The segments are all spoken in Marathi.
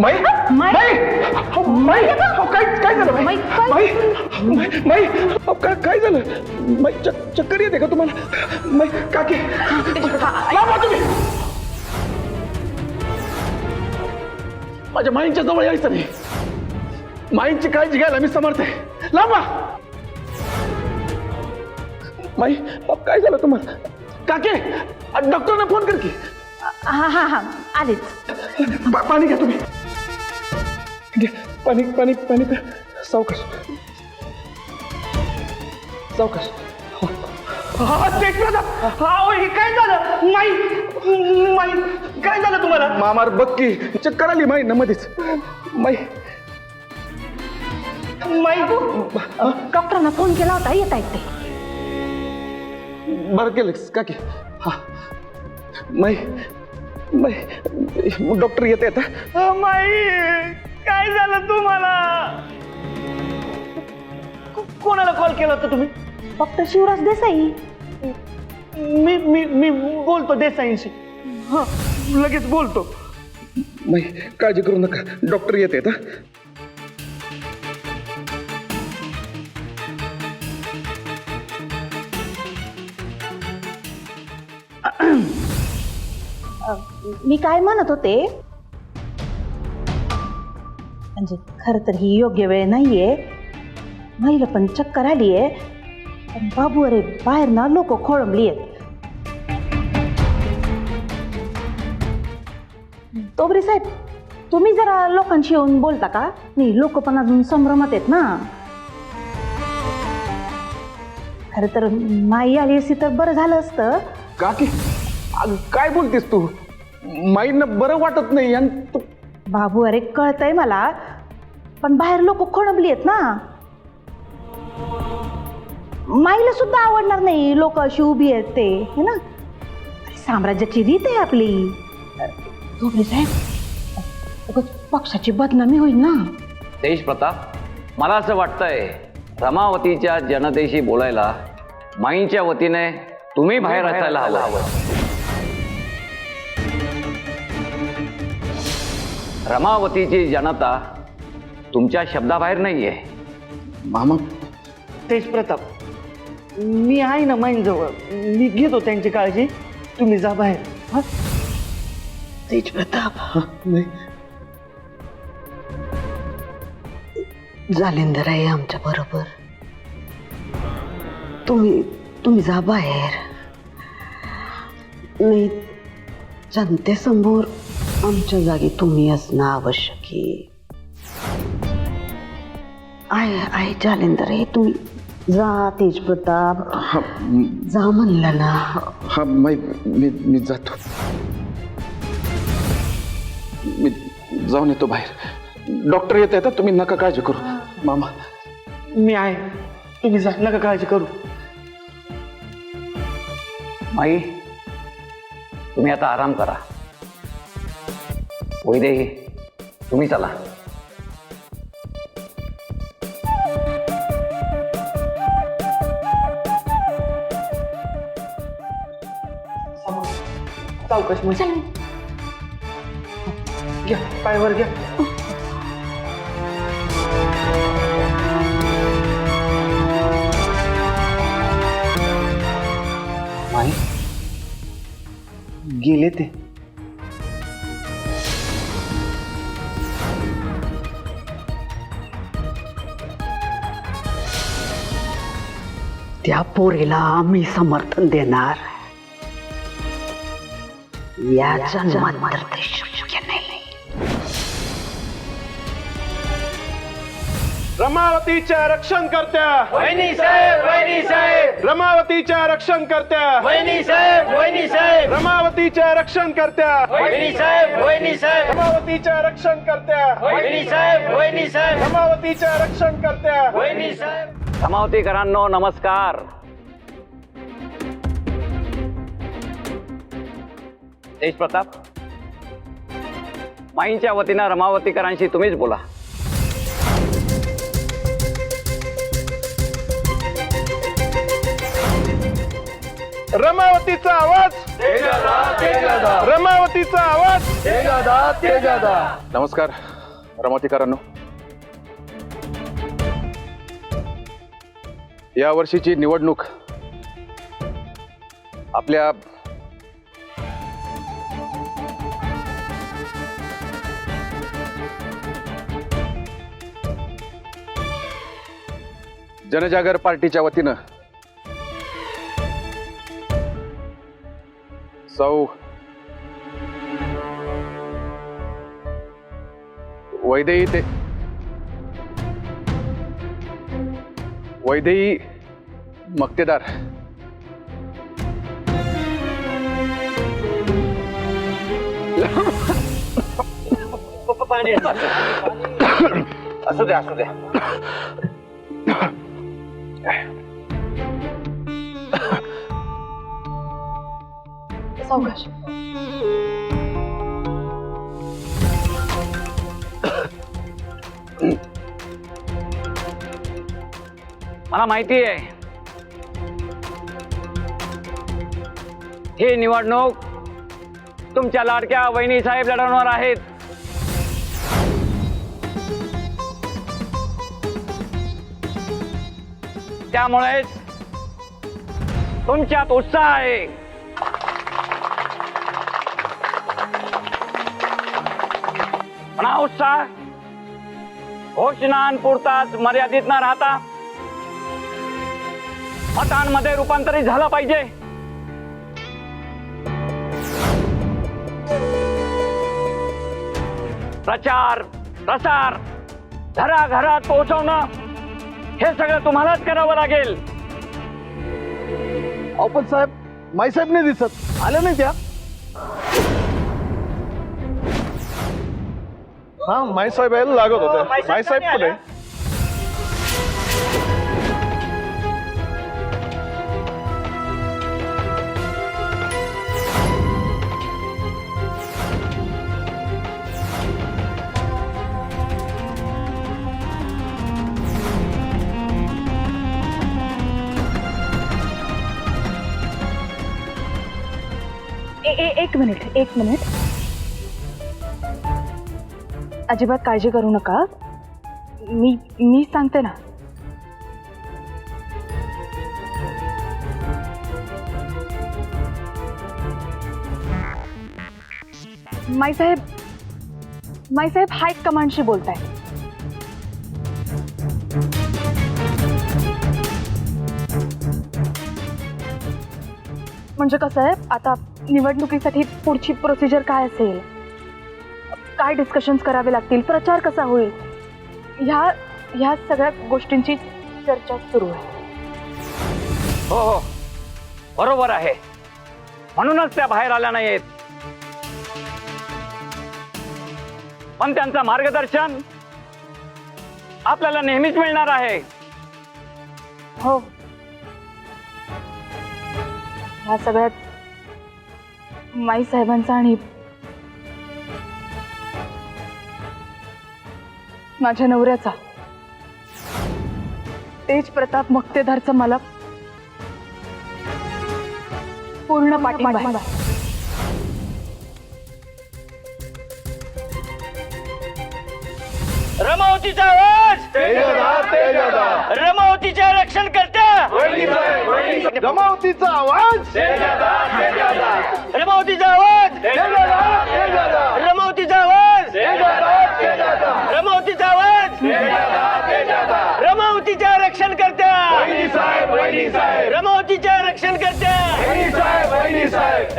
माई माई? माई काय झालं माई माई काय झालं माई चक्कर येते का तुम्हाला माई काकी लांबा तुम्ही माझ्या माईंच्या जवळ यायचं नाही माईंची काळजी घ्यायला मी समर्थ आहे लांबा माई काय झालं तुम्हाला काकी डॉक्टरना फोन कर की हा आलेच पाणी घ्या तुम्ही पाणी पाणी पाणी प्या सावकाश सावकाश हे काय झालं माई माई काय झालं तुम्हाला मामार बक्की चक्कर आली माई ना मध्येच माई माई डॉक्टरांना फोन केला होता येत आहेत ते बरं केलं काकी हा माई माई डॉक्टर येत आहेत माई काय झालं तुम्हाला कोणाला कॉल केला होता तुम्ही डॉक्टर शिवराज देसाई मी मी मी बोलतो देसाईंशी हा लगेच बोलतो माई काळजी करू नका डॉक्टर येत आहेत मी काय म्हणत होते म्हणजे खर तर ही योग्य वेळ नाहीये महिला पण चक्कर आलीये पण बाबू अरे बाहेर ना लोक खोळंबली आहेत तोबरे साहेब तुम्ही जरा लोकांशी येऊन बोलता का नाही लोक पण अजून संभ्रमात आहेत ना खर तर माई आली असती तर बरं झालं असतं काकी काय बोलतेस तू माईंना बरं वाटत नाही आणि बाबू अरे कळतंय मला पण बाहेर लोक खोळंबली आहेत ना माईला सुद्धा आवडणार नाही लोक अशी उभी आहेत ते है ना साम्राज्याची रीत आहे आपली धोबळे साहेब पक्षाची बदनामी होईल ना देश प्रताप मला असं वाटतंय रमावतीच्या जनतेशी बोलायला माईंच्या वतीने तुम्ही बाहेर असायला हवं रमावतीची जनता तुमच्या शब्दाबाहेर नाहीये मामा तेज प्रताप मी आहे ना माईंजवळ मी घेतो त्यांची काळजी तुम्ही जा बाहेर हा तेज प्रताप नाही जालिंदर आहे आमच्या बरोबर तुम्ही जा बाहेर नाही जनतेसमोर आमच्या जागी तुम्ही असणं आवश्यक आहे आहे जालिंदर आहे तुम्ही जा तेज प्रताप जा म्हणलं ना हा माई मी जातो मी जाऊन येतो बाहेर डॉक्टर येत आहेत तुम्ही नका काळजी करू मामा मी आहे तुम्ही जा नका काळजी करू माई तुम्ही आता आराम करा वैदेही तुम्ही चला सावकाश मग घ्या पायवर घ्या माई गेले ते त्या पोरीला आम्ही समर्थन देणार या जन्मात तर ते शक्य नाही रमावतीच्या रक्षणकर्त्या वहिनी साहेब रमावतीच्या रक्षणकर्त्या वहिनी साहेब रमावतीच्या रक्षणकर्त्या वहिनी साहेब रमावतीच्या रक्षणकर्त्या वहिनी साहेब रमावतीच्या रक्षणकर्त्या वहिनी साहेब रमावतीकरांनो नमस्कार देश प्रताप माईंच्या वतीनं रमावतीकरांशी तुम्हीच बोला रमावतीचा आवाज रमावतीचा आवाज नमस्कार रमावतीकरांनो. या वर्षीची निवडणूक आपल्या जनजागर पार्टीच्या वतीनं सौ वैदेही मक्तेदार असू द्या असू द्या. सावकाश. मला माहिती आहे ही निवडणूक तुमच्या लाडक्या वहिनी साहेब लढवणार आहेत. त्यामुळेच तुमच्यात उत्साह आहे. पण हा उत्साह घोषणांपुरताच मर्यादित न राहता मतांमध्ये रूपांतरित झाला पाहिजे. प्रचार प्रसार घराघरात पोहोचवणं हे सगळं तुम्हालाच करावं लागेल. पण साहेब माईसाहेब नाही दिसत, आले नाही त्या. हा माईसाहेब यायला लागत होते. माईसाहेब कुठे? एक मिनिट. अजिबात काळजी करू नका. मी सांगते ना. माईसाहेब हाय कमांडशी बोलताय. म्हणजे कसं आहे, आता निवडणुकीसाठी पुढची प्रोसिजर काय असेल, काय डिस्कशन्स करावे लागतील, प्रचार कसा होईल, ह्या सगळ्या गोष्टींची चर्चा सुरू आहे. हो बरोबर आहे. म्हणूनच त्या बाहेर आल्या नाहीत. पण त्यांचं मार्गदर्शन आपल्याला नेहमीच मिळणार आहे. हो, ह्या सगळ्यात माई साहेबांचा आणि माझ्या नवऱ्याचा तेज प्रताप मक्तेदारचा मला पूर्ण पाठिंबा आहे. रमावतीचा आवाज, रमावतीचे रक्षण करत्या, रमावतीचा आवाज, रमावतीचा आवाज, रमावतीचा आवाज, रमावतीचा आवाज, रमावतीच्या रक्षण करत्या, रमावतीच्या रक्षण करत्या,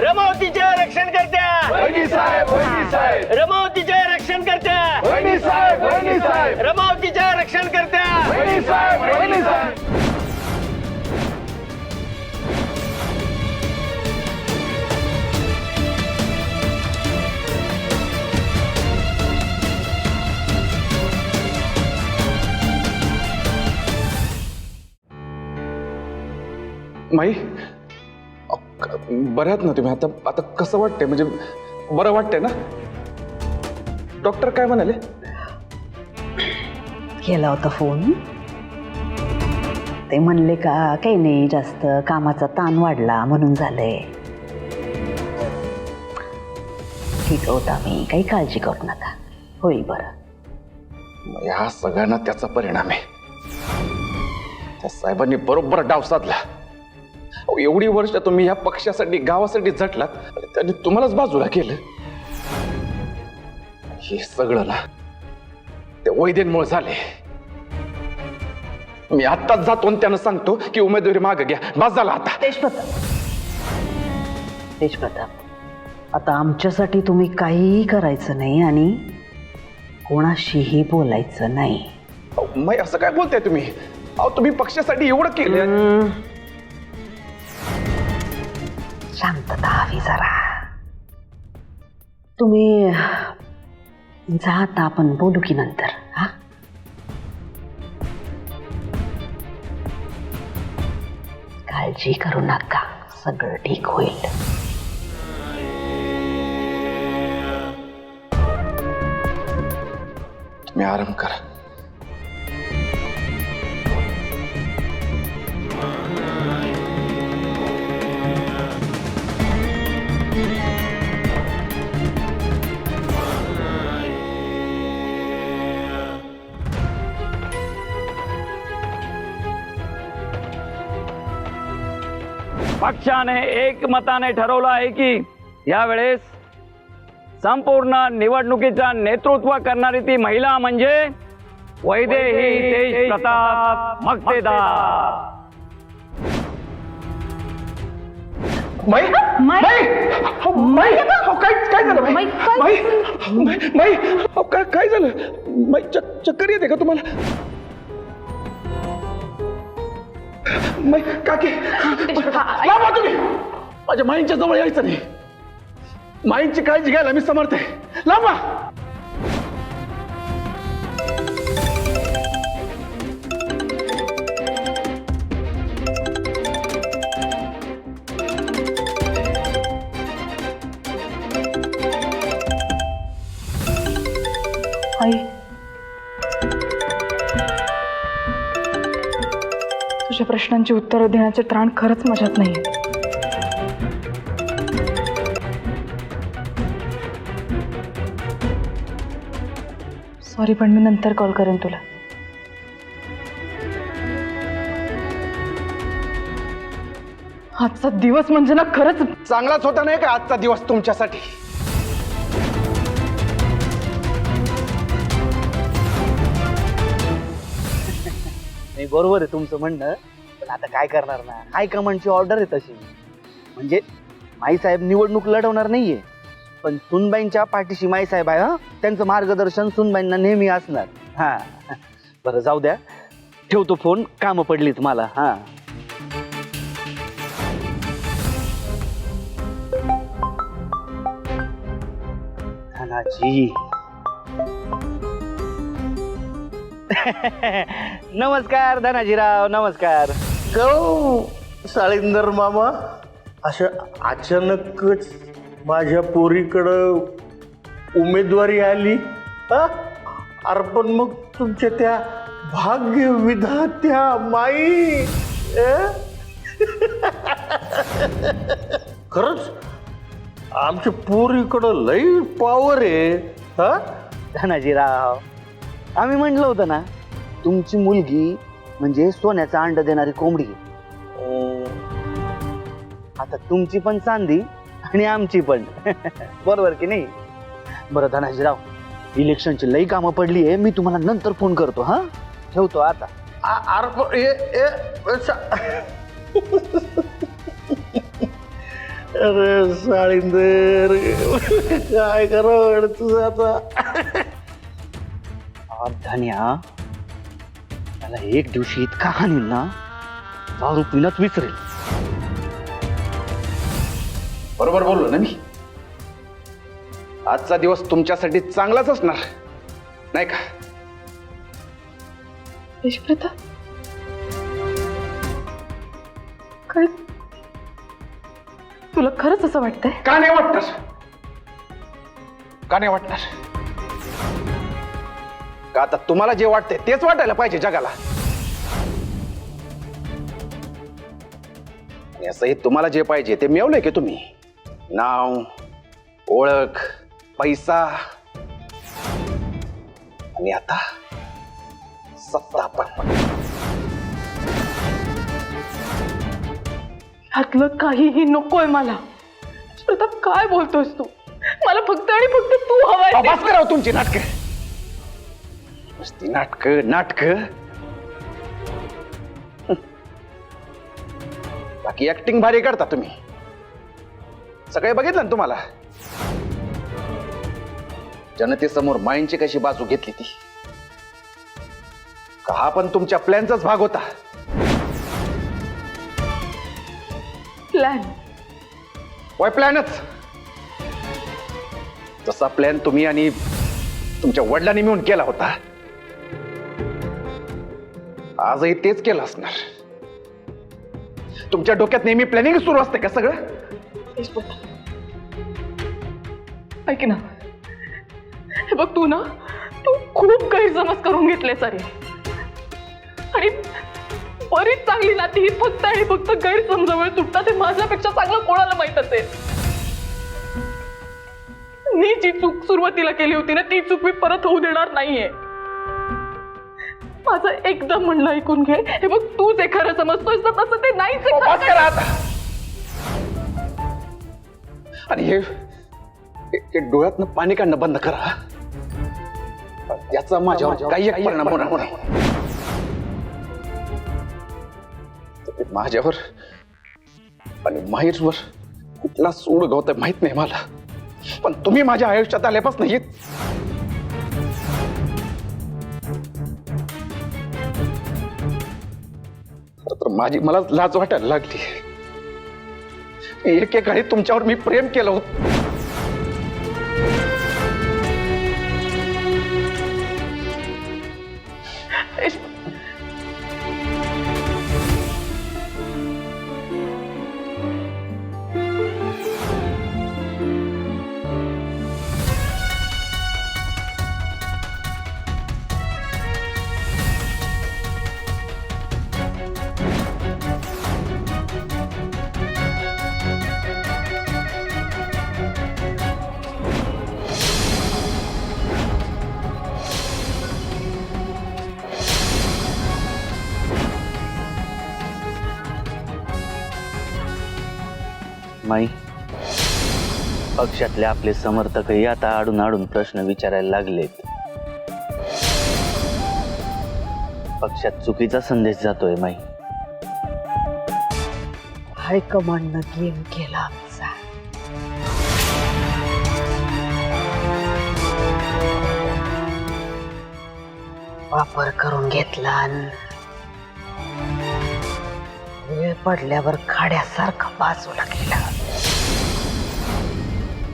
रमावतीच्या रक्षण करत्या, रमावतीच्या रक्षण करत्या, रमावतीच्या रक्षण करत्या. माई बऱ्यात ना तुम्ही? आता कसं वाटतंय? म्हणजे बरं वाटतंय ना? डॉक्टर काय म्हणाले? केला होता फोन. ते म्हणले का काही नाही, जास्त कामाचा ताण वाढला म्हणून झालंय. ठीक होता मी, काही काळजी करू नका, होईल बरं. या सगळ्यांना त्याचा परिणाम आहे. त्या साहेबांनी बरोबर डाव साधला. अहो, एवढी वर्ष तुम्ही या पक्षासाठी गावासाठी झटलात आणि त्यांनी तुम्हालाच बाजूला केलं. हे सगळं ना त्या वैद्यांमुळे झाले. मी आत्ताच जातो आणि त्यानं सांगतो की उमेदवारी मागे घ्या, बस झाला आता. तेजप्रताप, आता आमच्यासाठी तुम्ही काहीही करायचं नाही आणि कोणाशीही बोलायचं नाही. अहो, मै असं काय बोलताय तुम्ही? अहो, तुम्ही पक्षासाठी एवढं केलं. शांतता हवी जरा. तुम्ही जा आता, आपण बोलू की नंतर. हा, काळजी करू नका, सगळं ठीक होईल. तुम्ही आराम करा. पक्षाने एकमताने ठरवलं आहे की यावेळेस संपूर्ण निवडणुकीचं नेतृत्व करणारी ती महिला म्हणजे वैदेही तेजप्रताप मक्तेदार. मै काय झालं? काय झालं? चक्कर येते का तुम्हाला? काकी लांबा तुम्ही. माझ्या माईंच्या जवळ यायचं नाही. माईंची काळजी घ्यायला मी समर्थ आहे. लांबा. आई, तुझ्या प्रश्नांची उत्तरं देण्याचे त्राण खरंच माझ्यात नाहीये. सॉरी, पण मी नंतर कॉल करेन तुला. आजचा दिवस म्हणजे ना खरंच चांगलाच होता नाही का आजचा दिवस तुमच्यासाठी? नाही, बरोबर आहे तुमचं म्हणणं, पण आता काय करणार ना, हायकमांडची ऑर्डर आहे तशी. म्हणजे माईसाहेब निवडणूक लढवणार नाहीये, पण सुनबाईंच्या पाठीशी माईसाहेब आहे. हा, त्यांचं मार्गदर्शन सुनबाईंना नेहमी असणार. हा, बरं जाऊ द्या, ठेवतो फोन, कामं पडलीच मला. हा, धनाजी. नमस्कार धनाजीराव, नमस्कार. साळींदर मामा, असं अचानकच माझ्या पोरीकडं उमेदवारी आली. हा? अरे पण मग तुमच्या त्या भाग्य विधात्या माई खरंच आमच्या पोरीकडं लई पॉवर आहे. हा, धनाजीराव, आम्ही म्हटलं होतं ना, तुमची मुलगी म्हणजे सोन्याचा अंड देणारी कोंबडी. आता तुमची पण चांदी आणि आमची पण. बरोबर की नाही? बरं धनाजीराव, इलेक्शनची लई कामं पडली आहे, मी तुम्हाला नंतर फोन करतो. हा, ठेवतो आता. अरे साळींदर, काय करावं तुझं आता? धन्या, मला एक दिवशी इतका हानील ना, दारू पिणंच विसरेल. बरोबर बोललो ना मी? आजचा दिवस तुमच्यासाठी चांगलाच असणार नाही का? तेजप्रताप, काय तुला खरंच असं वाटतंय? का नाही वाटणार? का नाही वाटणार? का आता तुम्हाला जे वाटतंय तेच वाटायला पाहिजे जगाला. आणि असंही तुम्हाला जे पाहिजे ते मिळवलंय की तुम्ही? नाव, ओळख, पैसा आणि आता सत्ता पण. ह्यातलं काहीही नकोय मला. प्रताप काय बोलतोयस तू? मला फक्त आणि फक्त तू हवाय. बस करावं तुमची नाटक. नुसती नाटक नाटक. बाकी ऍक्टिंग भारी करता तुम्ही. सगळे बघितलं ना तुम्हाला. जनतेसमोर माईंची कशी बाजू घेतली ती. का हा पण तुमच्या प्लॅनचाच भाग होता? प्लॅन? होय प्लॅनच. जसा प्लॅन तुम्ही आणि तुमच्या वडिलांनी मिळून केला होता, आजही तेच केलं असणार. तुमच्या डोक्यात नेहमी प्लॅनिंग सुरू असते का सगळं? ऐक ना, हे बघ तू खूप गैरसमज करून घेतले सारे. आणि बरीच चांगली नाती ही फक्त आणि फक्त गैरसमजामुळे तुटतात. हे माझ्यापेक्षा चांगलं कोणाला माहित असेल. मी जी चूक सुरुवातीला केली होती ना, ती चूक मी परत होऊ देणार नाहीये. माझं एकदम म्हणलं ऐकून घे. हे बघ, तूच हे खरं समजतोयस ना, तसं ते नाहीच आहे. बस करा आता. आणि हे डोळ्यातनं पाणी काढणं बंद करा. याचा माझ्यावर काही एक परिणाम होणार नाही. माझ्यावर आणि माहीरवर कुठला सूड गवत माहित नाही मला, पण तुम्ही माझ्या आयुष्यात आल्यापासून येत. तर मला लाज वाटायला लागली. एकेकाळी तुमच्यावर मी प्रेम केलं होतं. माई, पक्षातले आपले समर्थकही आता आडून आडून प्रश्न विचारायला लागलेत. पक्षात चुकीचा संदेश जातोय माई. हायकमांडनं गेम केला आमचा. वापर करून घेतला. वेळ पडल्यावर खाड्यासारखं बाजूला गेला.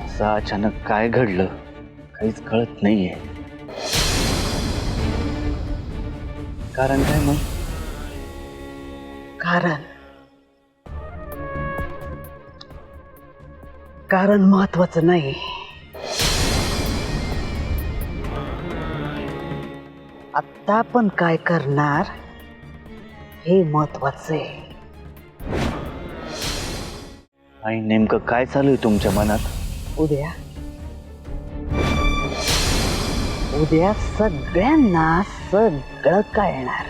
असं अचानक काय घडलं काहीच कळत नाहीये. कारण काय मग? कारण महत्वाचं नाही. आता आपण काय करणार हे महत्वाचं आहे. आई, नेमकं काय चालू आहे तुमच्या मनात? उद्या सगळ्यांना सगळं कळणार.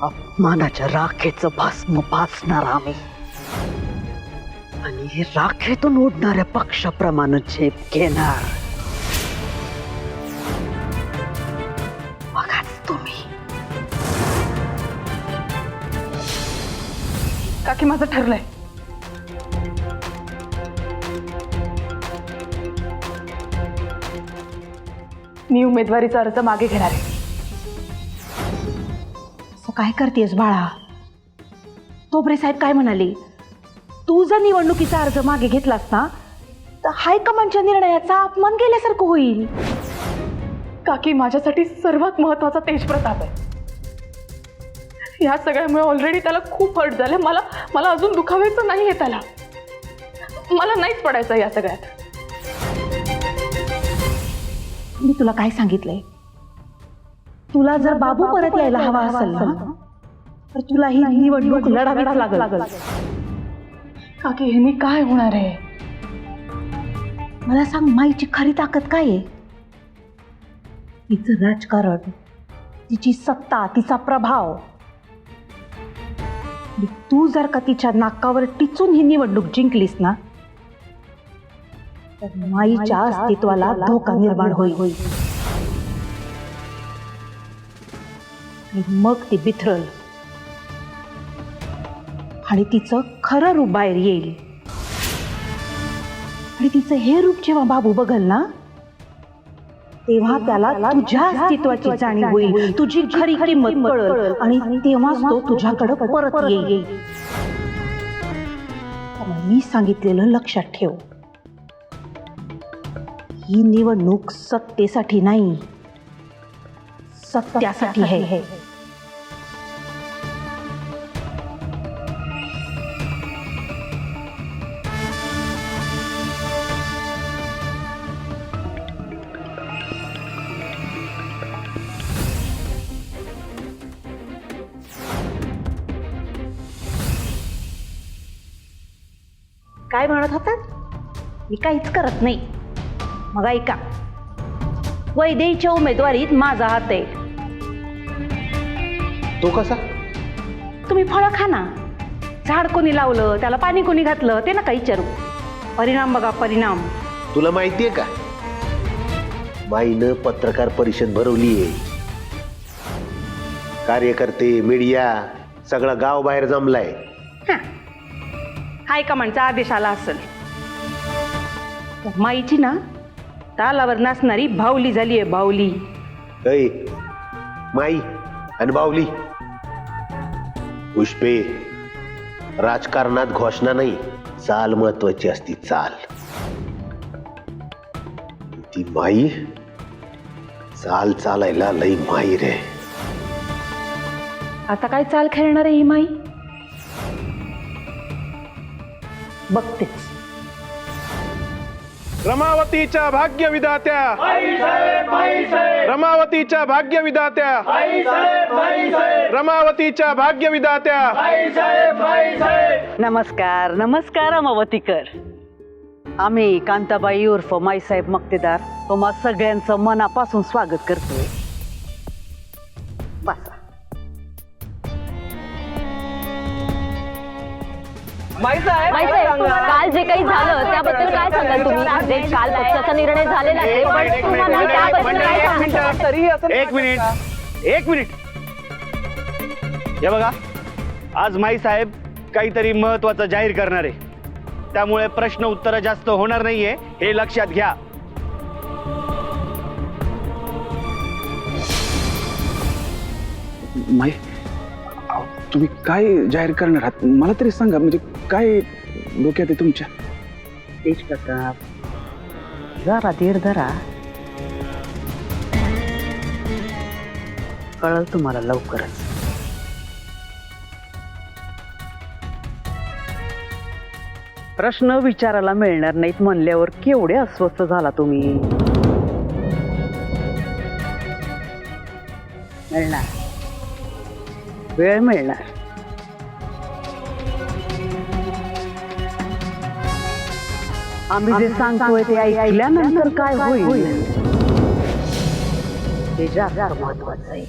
अपमानाच्या राखेचं भस्म पाचणार आम्ही. आणि हे राखेतून उडणाऱ्या पक्षाप्रमाणे झेप घेणार. बघाच तुम्ही. काकी, माझं ठरलंय. मी उमेदवारीचा अर्ज मागे घेणार आहे. असं काय करतेस बाळा? तोबरे साहेब काय म्हणाले? तू जर निवडणुकीचा अर्ज मागे घेतलास ना, तर हायकमांडच्या निर्णयाचा अपमान केल्यासारखं होईल. काकी, माझ्यासाठी सर्वात महत्वाचा तेजप्रताप आहे. या सगळ्यामुळे ऑलरेडी त्याला खूप हर्ट झाले. मला अजून दुखावायचं नाहीये त्याला. मला नाहीच पडायचं या सगळ्यात. मी तुला काय सांगितलंय? तुला जर बाबू परत यायला हवा असेल ना, तर तुला ही निवडणूक लढावीच लागल. काकी, हे मी काय होणार आहे? मला सांग, माईची खरी ताकद काय आहे? तिचं राजकारण, तिची सत्ता, तिचा प्रभाव. तू जर का तिच्या नाकावर टिचून ही निवडणूक जिंकलीस ना, तर माईच्या अस्तित्वाला धोका निर्माण होईल. आणि मग ती बिथरल आणि तिचं खरं रूप बाहेर येईल. आणि तिचं हे रूप जेव्हा बाबू बघल ना, तेव्हा त्याला तुझ्या अस्तित्वाची जाणीव होईल, तुझी खरी किंमत कळेल आणि तेव्हाच तो तुझ्याकडे परत येईल. मी सांगितलेलं लक्षात ठेव. ही निवडणूक सत्तेसाठी नाही, सत्यासाठी आहे. काय म्हणत होतात? मी काहीच करत नाही. मग ऐका, वैदेहीच्या उमेदवारीत माझा हात आहे. तो कसा? तुम्ही फळं खा ना. झाड कोणी लावलं, त्याला पाणी कोणी घातलं, ते नका विचारू. परिणाम बघा, परिणाम. तुला माहितीये का, माईनं पत्रकार परिषद भरवलीये. कार्यकर्ते, मीडिया सगळं गाव बाहेर जमलाय. हायकमांडचा आदेश आला असेल. माईची ना तालावर नाचणारी बाहुली झाली आहे, बाहुली. ऐ, माई आणि बावली, पुष्पे, राजकारणात घोषणा नाही, चाल महत्वाची असती, चाल. ती माई चाल चालायला लई माहीर आहे. आता काय चाल खेळणार आहे ही माई? बघतेच. रमावतीच्या भाग्यविधात्या, रमावतीच्या भाग्यविधात्या, रमावतीच्या भाग्यविधात्या. नमस्कार नमस्कार अमावतीकर. आम्ही कांताबाई उर्फ माईसाहेब मक्तेदार तुम्हा सगळ्यांचं मनापासून स्वागत करतोय. बसा. काल जे काही झालं त्याबद्दल काय सांगाल तुम्ही? म्हणजे काल पक्षाचा निर्णय झालेला आहे, पण तुम्हाला त्याबद्दल काय सांगाल? एक मिनिट. हे बघा, आज माई साहेब काहीतरी महत्वाचं जाहीर करणार आहे, त्यामुळे प्रश्न उत्तर जास्त होणार नाहीये, हे लक्षात घ्या. माई, तुम्ही काय जाहीर करणार आहात मला तरी सांगा. म्हणजे काय डोक्यात आहे तुमच्या? तेज प्रताप, जरा धीर धरा, कळल तुम्हाला लवकरच. प्रश्न विचारायला मिळणार नाहीत म्हणल्यावर केवढे अस्वस्थ झाला तुम्ही. मिळणार, वेळ मिळणार. आम्ही जे सांगतोय ते ऐकल्यानंतर काय होईल ते जास्त महत्वाचं आहे.